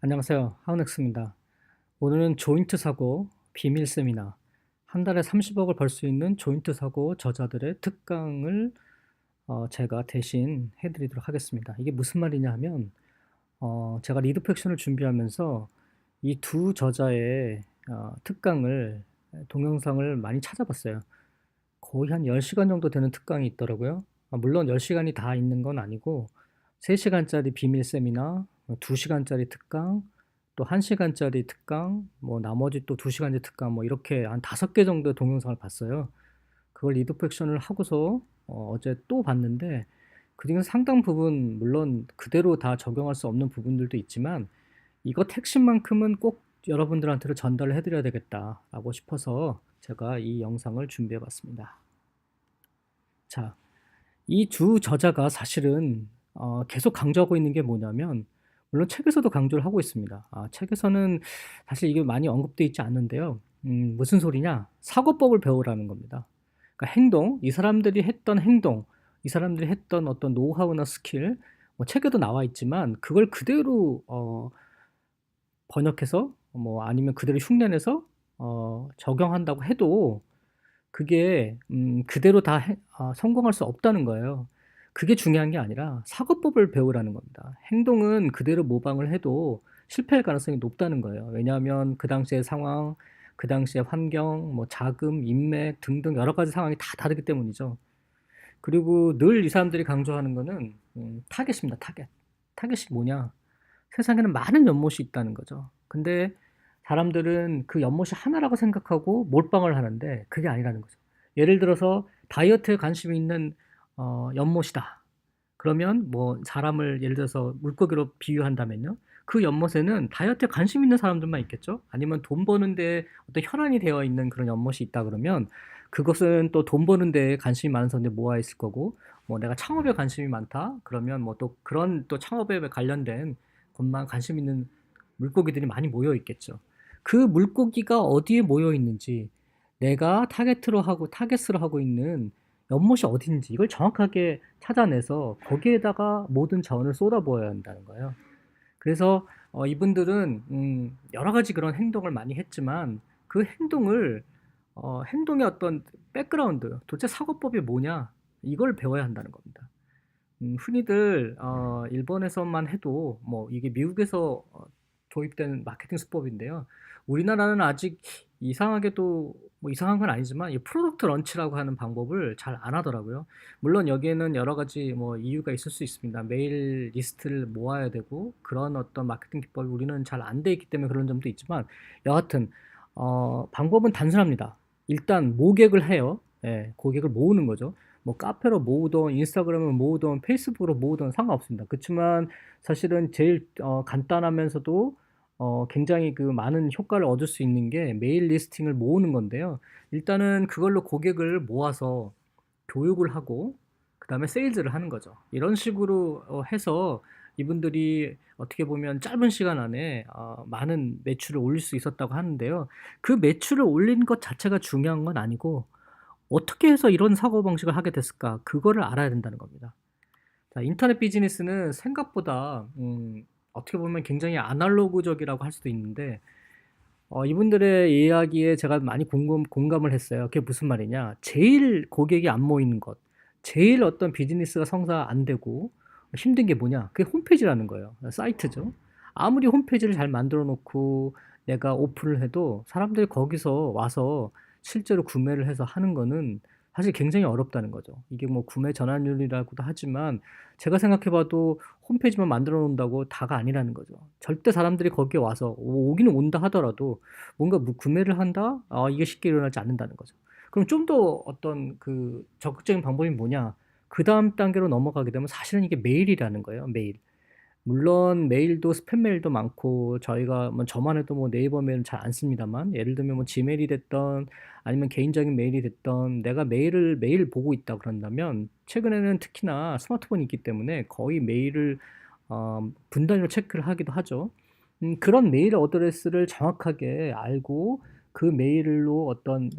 안녕하세요. 하은엑스입니다. 오늘은 조인트 사고 비밀 세미나, 한 달에 30억을 벌 수 있는 조인트 사고 저자들의 특강을 제가 대신 해드리도록 하겠습니다. 이게 무슨 말이냐 하면, 제가 리드팩션을 준비하면서 이 두 저자의 특강을, 동영상을 많이 찾아봤어요. 거의 한 10시간 정도 되는 특강이 있더라고요. 물론 10시간이 다 있는 건 아니고 3시간짜리 비밀 세미나, 2시간짜리 특강, 또 1시간짜리 특강, 뭐 나머지 또 2시간짜리 특강, 뭐 이렇게 한 5개 정도의 동영상을 봤어요. 그걸 리드팩션을 하고서 어제 또 봤는데, 그중에서 상당 부분 물론 그대로 다 적용할 수 없는 부분들도 있지만 이것 핵심만큼은 꼭 여러분들한테로 전달을 해드려야 되겠다라고 싶어서 제가 이 영상을 준비해 봤습니다. 자, 이 두 저자가 사실은 계속 강조하고 있는 게 뭐냐면, 물론 책에서도 강조를 하고 있습니다. 책에서는 사실 이게 많이 언급되어 있지 않는데요. 무슨 소리냐? 사고법을 배우라는 겁니다. 그러니까 행동, 이 사람들이 했던 행동, 이 사람들이 했던 어떤 노하우나 스킬, 뭐 책에도 나와 있지만 그걸 그대로 번역해서 뭐 아니면 그대로 흉내내서 적용한다고 해도 그게 그대로 다 성공할 수 없다는 거예요. 그게 중요한 게 아니라 사고법을 배우라는 겁니다. 행동은 그대로 모방을 해도 실패할 가능성이 높다는 거예요. 왜냐하면 그 당시의 상황, 그 당시의 환경, 뭐 자금, 인맥 등등 여러 가지 상황이 다 다르기 때문이죠. 그리고 늘 이 사람들이 강조하는 거는 타겟입니다. 타겟. 타겟이 뭐냐? 세상에는 많은 연못이 있다는 거죠. 근데 사람들은 그 연못이 하나라고 생각하고 몰빵을 하는데 그게 아니라는 거죠. 예를 들어서 다이어트에 관심이 있는 연못이다. 그러면 뭐 사람을 예를 들어서 물고기로 비유한다면요. 그 연못에는 다이어트에 관심 있는 사람들만 있겠죠. 아니면 돈 버는 데 어떤 혈안이 되어 있는 그런 연못이 있다 그러면 그것은 또 돈 버는 데 관심이 많은 사람들이 모아 있을 거고, 뭐 내가 창업에 관심이 많다 그러면 뭐 또 그런 또 창업에 관련된 것만 관심 있는 물고기들이 많이 모여 있겠죠. 그 물고기가 어디에 모여 있는지, 내가 타겟으로 하고 있는 연못이 어딘지 이걸 정확하게 찾아내서 거기에다가 모든 자원을 쏟아부어야 한다는 거예요. 그래서 이분들은 여러 가지 그런 행동을 많이 했지만 그 행동을 행동의 어떤 백그라운드, 도대체 사고법이 뭐냐, 이걸 배워야 한다는 겁니다. 흔히들 일본에서만 해도 뭐 이게 미국에서 도입된 마케팅 수법인데요. 우리나라는 아직 이상하게도, 뭐 이상한 건 아니지만 이 프로덕트 런치라고 하는 방법을 잘 안 하더라고요. 물론 여기에는 여러 가지 뭐 이유가 있을 수 있습니다. 메일 리스트를 모아야 되고 그런 어떤 마케팅 기법이 우리는 잘 안 돼 있기 때문에 그런 점도 있지만, 여하튼 방법은 단순합니다. 일단 모객을 해요. 예, 고객을 모으는 거죠. 뭐 카페로 모으던, 인스타그램을 모으던, 페이스북으로 모으던 상관없습니다. 그렇지만 사실은 제일 간단하면서도 굉장히 그 많은 효과를 얻을 수 있는 게 메일 리스팅을 모으는 건데요. 일단은 그걸로 고객을 모아서 교육을 하고 그다음에 세일즈를 하는 거죠. 이런 식으로 해서 이분들이 어떻게 보면 짧은 시간 안에 많은 매출을 올릴 수 있었다고 하는데요. 그 매출을 올린 것 자체가 중요한 건 아니고 어떻게 해서 이런 사고방식을 하게 됐을까? 그거를 알아야 된다는 겁니다. 자, 인터넷 비즈니스는 생각보다 어떻게 보면 굉장히 아날로그적이라고 할 수도 있는데, 이분들의 이야기에 제가 많이 공감을 했어요. 그게 무슨 말이냐? 제일 고객이 안 모이는 것, 제일 어떤 비즈니스가 성사 안 되고 힘든 게 뭐냐? 그게 홈페이지라는 거예요. 사이트죠. 아무리 홈페이지를 잘 만들어 놓고 내가 오픈을 해도 사람들이 거기서 와서 실제로 구매를 해서 하는 거는 사실 굉장히 어렵다는 거죠. 이게 뭐 구매 전환율이라고도 하지만 제가 생각해 봐도 홈페이지만 만들어 놓는다고 다가 아니라는 거죠. 절대 사람들이 거기에 와서 오기는 온다 하더라도 뭔가 구매를 한다? 이게 쉽게 일어나지 않는다는 거죠. 그럼 좀 더 어떤 그 적극적인 방법이 뭐냐? 그다음 단계로 넘어가게 되면 사실은 이게 메일이라는 거예요, 메일. 물론 메일도 스팸 메일도 많고, 저희가 뭐 저만 해도 뭐 네이버 메일은 잘 안 씁니다만, 예를 들면 뭐 지메일이 됐던 아니면 개인적인 메일이 됐던 내가 메일을 매일 보고 있다 그런다면, 최근에는 특히나 스마트폰이 있기 때문에 거의 메일을 분단위로 체크를 하기도 하죠. 그런 메일 어드레스를 정확하게 알고 그 메일로 어떤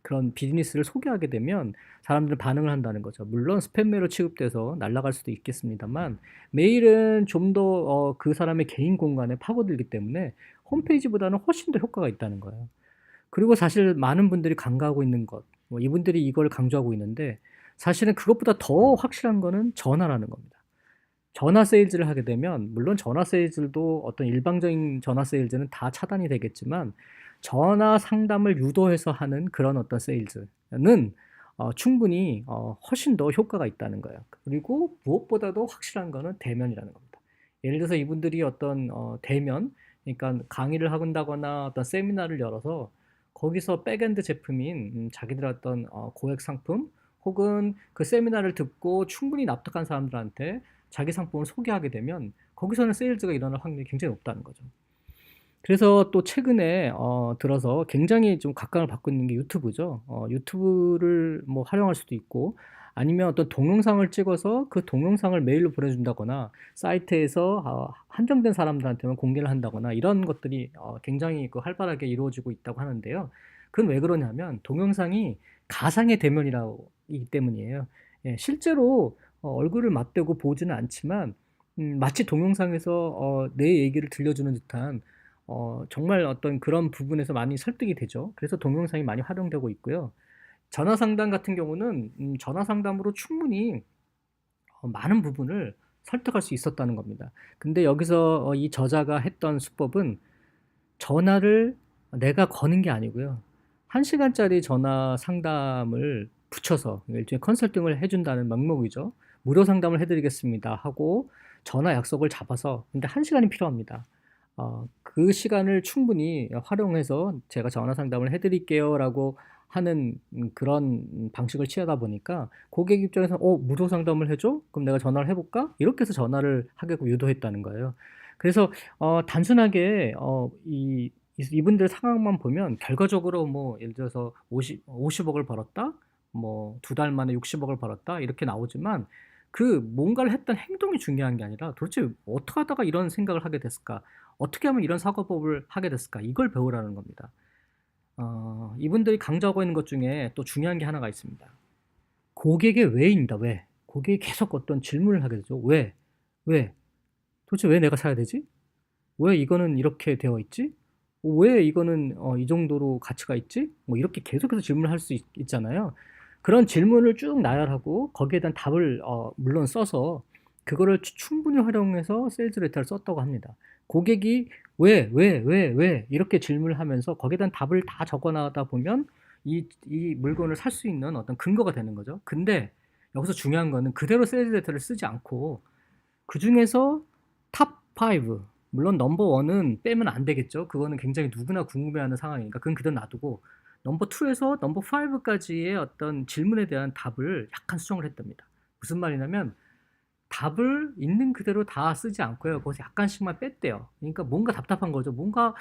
그런 비즈니스를 소개하게 되면 사람들은 반응을 한다는 거죠. 물론 스팸 메일로 취급돼서 날아갈 수도 있겠습니다만 메일은 좀 더 그 사람의 개인 공간에 파고들기 때문에 홈페이지보다는 훨씬 더 효과가 있다는 거예요. 그리고 사실 많은 분들이 간과하고 있는 것, 뭐 이분들이 이걸 강조하고 있는데 사실은 그것보다 더 확실한 거는 전화라는 겁니다. 전화 세일즈를 하게 되면 물론 전화 세일즈도 어떤 일방적인 전화 세일즈는 다 차단이 되겠지만 전화 상담을 유도해서 하는 그런 어떤 세일즈는 충분히 훨씬 더 효과가 있다는 거예요. 그리고 무엇보다도 확실한 거는 대면이라는 겁니다. 예를 들어서 이분들이 어떤 대면, 그러니까 강의를 한다거나 어떤 세미나를 열어서 거기서 백엔드 제품인 자기들 어떤 고액 상품 혹은 그 세미나를 듣고 충분히 납득한 사람들한테 자기 상품을 소개하게 되면 거기서는 세일즈가 일어날 확률이 굉장히 높다는 거죠. 그래서 또 최근에 들어서 굉장히 좀 각광을 받고 있는 게 유튜브죠. 유튜브를 뭐 활용할 수도 있고 아니면 어떤 동영상을 찍어서 그 동영상을 메일로 보내준다거나 사이트에서 한정된 사람들한테만 공개를 한다거나 이런 것들이 굉장히 그 활발하게 이루어지고 있다고 하는데요. 그건 왜 그러냐면 동영상이 가상의 대면이기 때문이에요. 예, 실제로 얼굴을 맞대고 보지는 않지만 마치 동영상에서 내 얘기를 들려주는 듯한 정말 어떤 그런 부분에서 많이 설득이 되죠. 그래서 동영상이 많이 활용되고 있고요. 전화 상담 같은 경우는 전화 상담으로 충분히 많은 부분을 설득할 수 있었다는 겁니다. 근데 여기서 이 저자가 했던 수법은 전화를 내가 거는 게 아니고요. 1시간짜리 전화 상담을 붙여서 일종의 컨설팅을 해준다는 명목이죠. 무료 상담을 해드리겠습니다 하고 전화 약속을 잡아서 근데 1시간이 필요합니다. 그 시간을 충분히 활용해서 제가 전화 상담을 해드릴게요 라고 하는 그런 방식을 취하다 보니까 고객 입장에서 무료 상담을 해줘? 그럼 내가 전화를 해볼까? 이렇게 해서 전화를 하게끔 유도했다는 거예요. 그래서 단순하게 이분들 상황만 보면 결과적으로 뭐 예를 들어서 50억을 벌었다? 뭐 2달 만에 60억을 벌었다? 이렇게 나오지만 그 뭔가를 했던 행동이 중요한 게 아니라 도대체 어떻게 하다가 이런 생각을 하게 됐을까? 어떻게 하면 이런 사고법을 하게 됐을까? 이걸 배우라는 겁니다. 이분들이 강조하고 있는 것 중에 또 중요한 게 하나가 있습니다. 고객의 왜입니다. 왜? 고객이 계속 어떤 질문을 하게 되죠. 왜? 왜? 도대체 왜 내가 사야 되지? 왜 이거는 이렇게 되어 있지? 왜 이거는 이 정도로 가치가 있지? 뭐 이렇게 계속해서 질문을 할 수 있잖아요. 그런 질문을 쭉 나열하고 거기에 대한 답을 물론 써서 그거를 충분히 활용해서 세일즈 레터를 썼다고 합니다. 고객이 왜 이렇게 질문을 하면서 거기에 대한 답을 다 적어 나가다 보면 이 물건을 살 수 있는 어떤 근거가 되는 거죠. 근데 여기서 중요한 거는 그대로 세일즈 레터를 쓰지 않고 그 중에서 탑 5, 물론 넘버 1은 빼면 안 되겠죠. 그거는 굉장히 누구나 궁금해하는 상황이니까 그건 그대로 놔두고 넘버 2에서 넘버 5까지의 어떤 질문에 대한 답을 약간 수정을 했답니다. 무슨 말이냐면 답을 있는 그대로 다 쓰지 않고요. 거기서 약간씩만 뺐대요. 그러니까 뭔가 답답한 거죠. 뭔가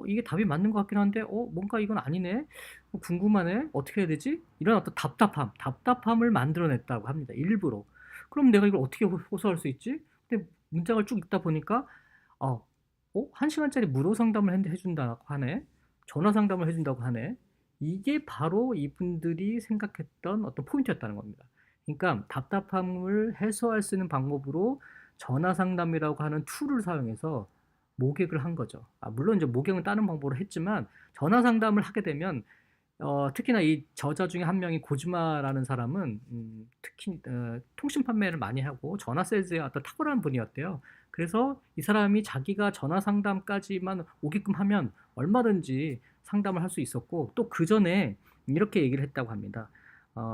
이게 답이 맞는 것 같긴 한데 뭔가 이건 아니네. 궁금하네. 어떻게 해야 되지? 이런 어떤 답답함을 만들어냈다고 합니다. 일부러. 그럼 내가 이걸 어떻게 호소할 수 있지? 근데 문장을 쭉 읽다 보니까 1시간짜리 무료 상담을 해준다고 하네. 전화 상담을 해준다고 하네. 이게 바로 이분들이 생각했던 어떤 포인트였다는 겁니다. 그러니까 답답함을 해소할 수 있는 방법으로 전화 상담이라고 하는 툴을 사용해서 모객을 한 거죠. 물론 이제 모객은 다른 방법으로 했지만 전화 상담을 하게 되면 특히나 이 저자 중에 한 명이 고즈마라는 사람은 특히 통신 판매를 많이 하고 전화 세일즈에 어떤 탁월한 분이었대요. 그래서 이 사람이 자기가 전화 상담까지만 오게끔 하면 얼마든지 상담을 할 수 있었고 또 그 전에 이렇게 얘기를 했다고 합니다.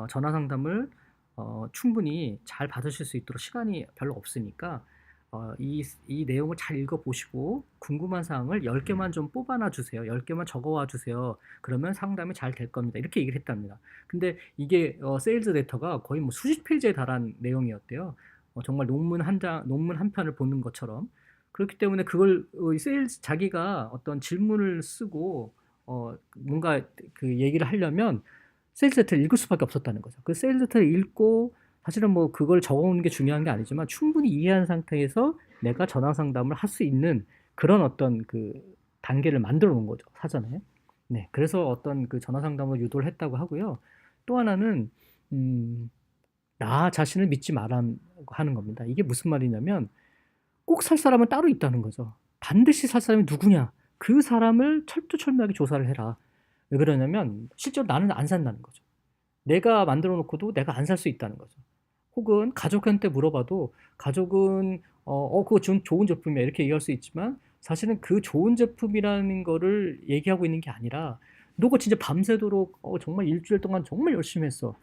전화 상담을 충분히 잘 받으실 수 있도록 시간이 별로 없으니까 이 내용을 잘 읽어보시고 궁금한 사항을 10개만 좀 뽑아놔 주세요. 10개만 적어와 주세요. 그러면 상담이 잘 될 겁니다. 이렇게 얘기를 했답니다. 근데 이게 세일즈 레터가 거의 뭐 수십 페이지에 달한 내용이었대요. 정말 논문 한 편을 보는 것처럼. 그렇기 때문에 그걸 자기가 어떤 질문을 쓰고 뭔가 그 얘기를 하려면 세일즈 레터를 읽을 수밖에 없었다는 거죠. 그 세일즈 레터를 읽고 사실은 뭐 그걸 적어오는 게 중요한 게 아니지만 충분히 이해한 상태에서 내가 전화 상담을 할 수 있는 그런 어떤 그 단계를 만들어 놓은 거죠, 사전에. 네. 그래서 어떤 그 전화 상담을 유도를 했다고 하고요. 또 하나는 음 나 자신을 믿지 말라고 하는 겁니다. 이게 무슨 말이냐면 꼭 살 사람은 따로 있다는 거죠. 반드시 살 사람이 누구냐? 그 사람을 철두철미하게 조사를 해라. 왜 그러냐면 실제로 나는 안 산다는 거죠. 내가 만들어 놓고도 내가 안 살 수 있다는 거죠. 혹은 가족한테 물어봐도 가족은 그거 좋은 제품이야." 이렇게 얘기할 수 있지만 사실은 그 좋은 제품이라는 거를 얘기하고 있는 게 아니라 "너가 진짜 밤새도록 정말 일 주일 동안 정말 열심히 했어."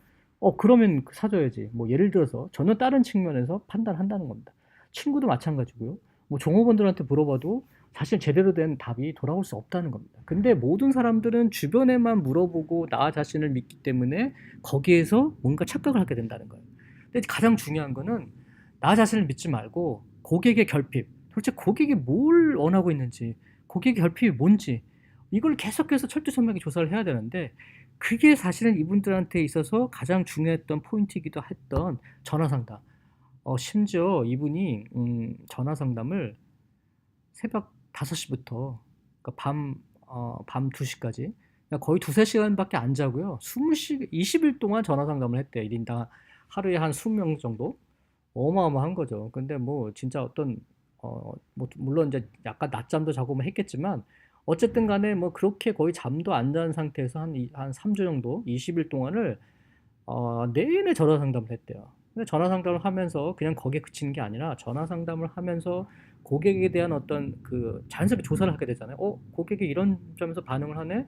그러면 사 줘야지. 뭐 예를 들어서 전혀 다른 측면에서 판단한다는 겁니다. 친구도 마찬가지고요. 뭐 종업원들한테 물어봐도 사실 제대로 된 답이 돌아올 수 없다는 겁니다. 근데 모든 사람들은 주변에만 물어보고 나 자신을 믿기 때문에 거기에서 뭔가 착각을 하게 된다는 거예요. 근데 가장 중요한 거는 나 자신을 믿지 말고 고객의 결핍, 도대체 고객이 뭘 원하고 있는지, 고객의 결핍이 뭔지 이걸 계속해서 철두철미하게 조사를 해야 되는데 그게 사실은 이분들한테 있어서 가장 중요했던 포인트이기도 했던 전화 상담. 심지어 이분이 전화 상담을 새벽 5시부터 그러니까 밤 2시까지 거의 2-3시간밖에 안 자고요. 20일 동안 전화 상담을 했대요. 1인당 하루에 한 20명 정도. 어마어마한 거죠. 근데 뭐 진짜 어떤 뭐 물론 이제 약간 낮잠도 자고 뭐 했겠지만 어쨌든 간에 뭐 그렇게 거의 잠도 안 잔 상태에서 한 3주 정도 20일 동안을 내내 전화 상담을 했대요. 근데 전화 상담을 하면서 그냥 거기에 그치는 게 아니라 전화 상담을 하면서 고객에 대한 어떤 그 자연스럽게 조사를 하게 되잖아요. 고객이 이런 점에서 반응을 하네.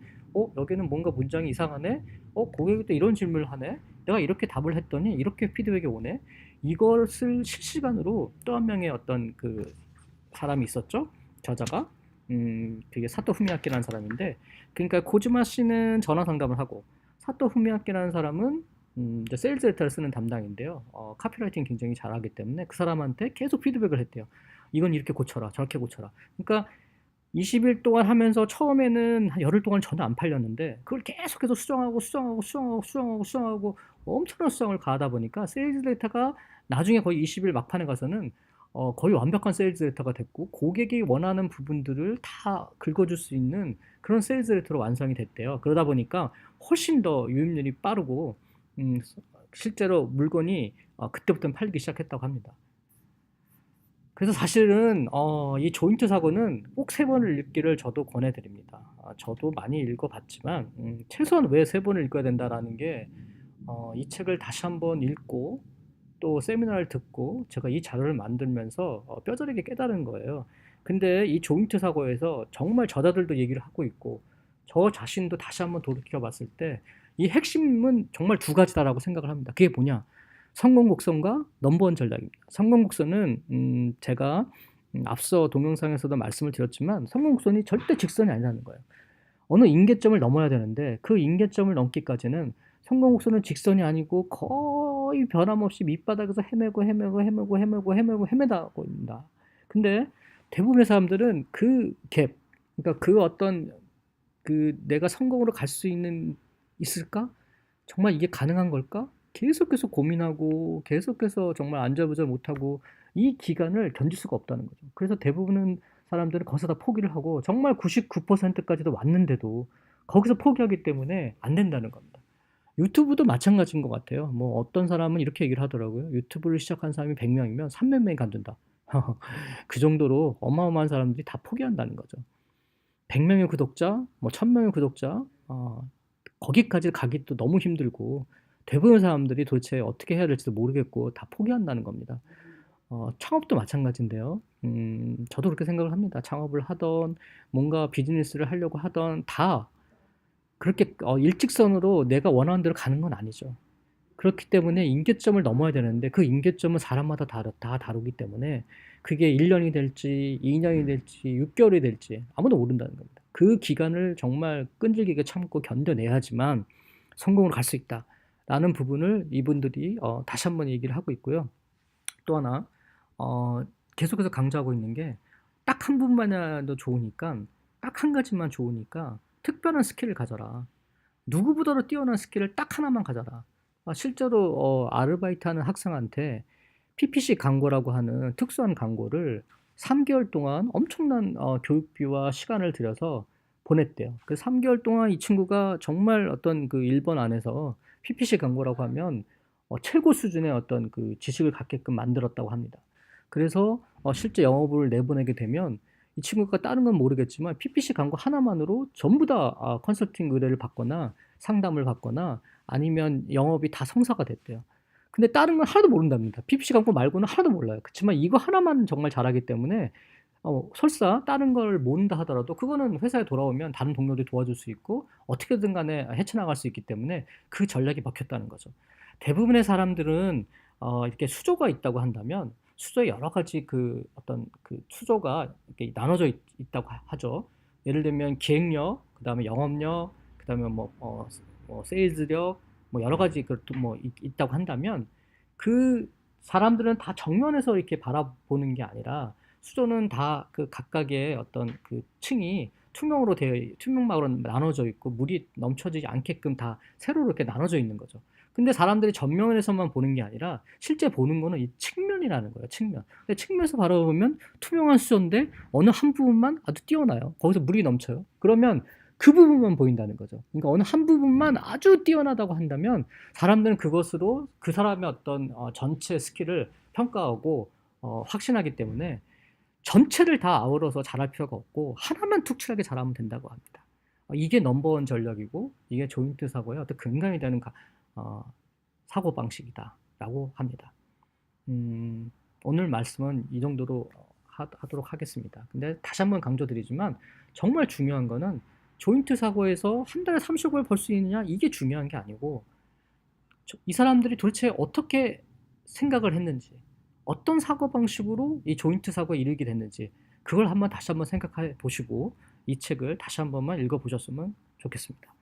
여기는 뭔가 문장이 이상하네. 고객이 또 이런 질문을 하네. 내가 이렇게 답을 했더니 이렇게 피드백이 오네. 이것을 실시간으로 또 한 명의 어떤 그 사람이 있었죠. 저자가 그게 사토 후미야키라는 사람인데, 그러니까 코즈마 씨는 전화 상담을 하고 사토 후미야키라는 사람은 이제 세일즈 레터를 쓰는 담당인데요. 카피라이팅 굉장히 잘하기 때문에 그 사람한테 계속 피드백을 했대요. 이건 이렇게 고쳐라, 저렇게 고쳐라. 그러니까 20일 동안 하면서 처음에는 한 열흘 동안 전혀 안 팔렸는데 그걸 계속해서 수정하고 엄청난 수정을 가하다 보니까 세일즈 데이터가 나중에 거의 20일 막판에 가서는 거의 완벽한 세일즈 데이터가 됐고 고객이 원하는 부분들을 다 긁어줄 수 있는 그런 세일즈 데이터로 완성이 됐대요. 그러다 보니까 훨씬 더 유입률이 빠르고 실제로 물건이 그때부터 팔리기 시작했다고 합니다. 그래서 사실은 이 조인트 사고는 꼭 3번을 읽기를 저도 권해드립니다. 저도 많이 읽어봤지만 최소한 왜 3번을 읽어야 된다라는 게 이 책을 다시 한번 읽고 또 세미나를 듣고 제가 이 자료를 만들면서 뼈저리게 깨달은 거예요. 근데 이 조인트 사고에서 정말 저자들도 얘기를 하고 있고 저 자신도 다시 한번 돌이켜 봤을 때 이 핵심은 정말 두 가지다라고 생각을 합니다. 그게 뭐냐? 성공 곡선과 넘버원 전략입니다. 성공 곡선은 제가 앞서 동영상에서도 말씀을 드렸지만 성공 곡선이 절대 직선이 아니라는 거예요. 어느 임계점을 넘어야 되는데 그 임계점을 넘기까지는 성공 곡선은 직선이 아니고 거의 변함없이 밑바닥에서 헤매다고 있다. 근데 대부분의 사람들은 그 갭, 그러니까 그 어떤 그 내가 성공으로 갈 수 있을까? 정말 이게 가능한 걸까? 계속해서 고민하고 계속해서 정말 안절부절 못하고 이 기간을 견딜 수가 없다는 거죠. 그래서 대부분은 사람들은 거기서 다 포기를 하고 정말 99%까지도 왔는데도 거기서 포기하기 때문에 안 된다는 겁니다. 유튜브도 마찬가지인 것 같아요. 뭐 어떤 사람은 이렇게 얘기를 하더라고요. 유튜브를 시작한 사람이 100명이면 300명이 간둔다. 그 정도로 어마어마한 사람들이 다 포기한다는 거죠. 100명의 구독자, 뭐 1000명의 구독자, 거기까지 가기도 너무 힘들고 대부분 사람들이 도대체 어떻게 해야 될지도 모르겠고 다 포기한다는 겁니다. 창업도 마찬가지인데요. 저도 그렇게 생각을 합니다. 창업을 하던 뭔가 비즈니스를 하려고 하던 다 그렇게 일직선으로 내가 원하는 대로 가는 건 아니죠. 그렇기 때문에 임계점을 넘어야 되는데 그 임계점은 사람마다 다 다르기 때문에 그게 1년이 될지 2년이 될지 6개월이 될지 아무도 모른다는 겁니다. 그 기간을 정말 끈질기게 참고 견뎌내야지만 성공으로 갈 수 있다라는 부분을 이분들이 다시 한번 얘기를 하고 있고요. 또 하나 계속해서 강조하고 있는 게 딱 한 분만이라도 좋으니까 딱 한 가지만 좋으니까 특별한 스킬을 가져라. 누구보다도 뛰어난 스킬을 딱 하나만 가져라. 실제로 아르바이트하는 학생한테 PPC 광고라고 하는 특수한 광고를 3개월 동안 엄청난 교육비와 시간을 들여서 보냈대요. 그 3개월 동안 이 친구가 정말 어떤 그 일본 안에서 PPC 광고라고 하면 최고 수준의 어떤 그 지식을 갖게끔 만들었다고 합니다. 그래서 실제 영업을 내보내게 되면 이 친구가 다른 건 모르겠지만 PPC 광고 하나만으로 전부 다 컨설팅 의뢰를 받거나 상담을 받거나 아니면 영업이 다 성사가 됐대요. 근데 다른 건 하나도 모른답니다. PPC 광고 말고는 하나도 몰라요. 그치만 이거 하나만 정말 잘하기 때문에 설사 다른 걸 모른다 하더라도 그거는 회사에 돌아오면 다른 동료들이 도와줄 수 있고 어떻게든 간에 헤쳐나갈 수 있기 때문에 그 전략이 먹혔다는 거죠. 대부분의 사람들은 이렇게 수조가 있다고 한다면 수조에 여러 가지 그 어떤 그 수조가 이렇게 나눠져 있다고 하죠. 예를 들면 기획력, 그다음에 영업력, 그다음에 세일즈력, 뭐 여러 가지 있다고 한다면 그 사람들은 다 정면에서 이렇게 바라보는 게 아니라 수조는 다 그 각각의 어떤 그 층이 투명막으로 나눠져 있고 물이 넘쳐지지 않게끔 다 세로로 이렇게 나눠져 있는 거죠. 근데 사람들이 전면에서만 보는 게 아니라 실제 보는 거는 이 측면이라는 거예요, 측면. 근데 측면에서 바라보면 투명한 수조인데 어느 한 부분만 아주 뛰어나요. 거기서 물이 넘쳐요. 그러면 그 부분만 보인다는 거죠. 그러니까 어느 한 부분만 아주 뛰어나다고 한다면 사람들은 그것으로 그 사람의 어떤 전체 스킬을 평가하고 확신하기 때문에 전체를 다 아우러서 잘할 필요가 없고 하나만 툭칠하게 잘하면 된다고 합니다. 이게 넘버원 전략이고 이게 조인트 사고의 어떤 근간이 되는 사고 방식이다라고 합니다. 오늘 말씀은 이 정도로 하도록 하겠습니다. 근데 다시 한번 강조드리지만 정말 중요한 거는 조인트 사고에서 한 달에 30억을 벌 수 있느냐 이게 중요한 게 아니고 이 사람들이 도대체 어떻게 생각을 했는지 어떤 사고방식으로 이 조인트 사고에 이르게 됐는지 그걸 다시 한번 생각해 보시고 이 책을 다시 한 번만 읽어보셨으면 좋겠습니다.